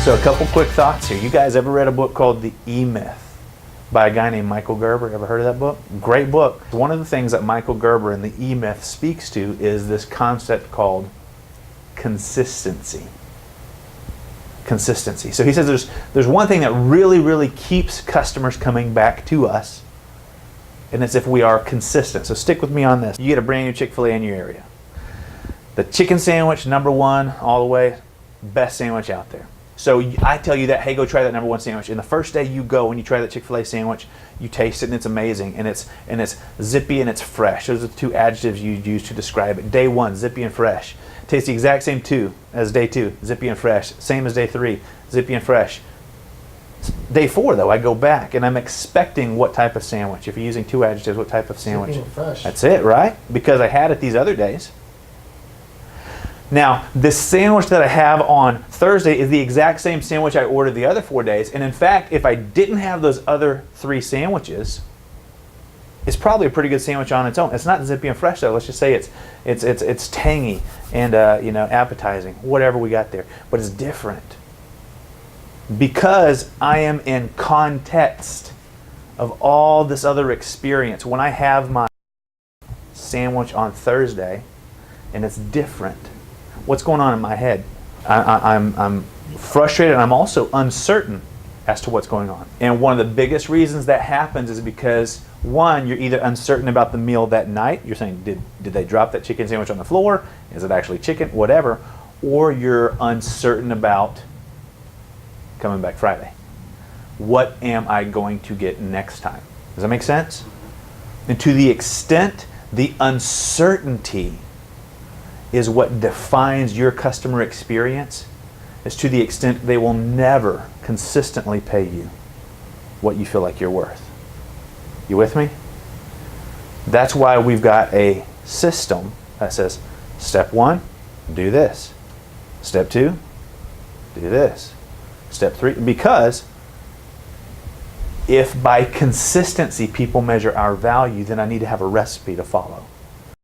So a couple quick thoughts here. You guys ever read a book called The E-Myth by a guy named Michael Gerber? Ever heard of that book? Great book. One of the things that Michael Gerber in The E-Myth speaks to is this concept called consistency. Consistency. So he says there's one thing that really keeps customers coming back to us, and it's if we are consistent. So stick with me on this. You get a brand new Chick-fil-A in your area. The chicken sandwich, #1 all the way, best sandwich out there. So I tell you that, hey, go try that #1 sandwich. And the first day you go and you try that Chick-fil-A sandwich, you taste it and it's amazing. And it's zippy and it's fresh. Those are the two adjectives you use to describe it. Day 1, zippy and fresh. Tastes the exact same as day 2, zippy and fresh. Same as day 3, zippy and fresh. Day 4 though, I go back and I'm expecting what type of sandwich. If you're using two adjectives, what type of sandwich? Zippy and fresh. That's it, right? Because I had it these other days. Now, this sandwich that I have on Thursday is the exact same sandwich I ordered the other 4 days. And in fact, if I didn't have those other 3 sandwiches, it's probably a pretty good sandwich on its own. It's not zippy and fresh though. Let's just say it's tangy and appetizing, whatever we got there. But it's different because I am in context of all this other experience. When I have my sandwich on Thursday and it's different, what's going on in my head? I'm frustrated and I'm also uncertain as to what's going on. And one of the biggest reasons that happens is because, one, you're either uncertain about the meal that night. You're saying, did they drop that chicken sandwich on the floor? Is it actually chicken? Whatever. Or you're uncertain about coming back Friday. What am I going to get next time? Does that make sense? And to the extent the uncertainty is what defines your customer experience, is to the extent they will never consistently pay you what you feel like you're worth. You with me? That's why we've got a system that says, step 1, do this. Step 2, do this. Step 3, because if by consistency people measure our value, then I need to have a recipe to follow.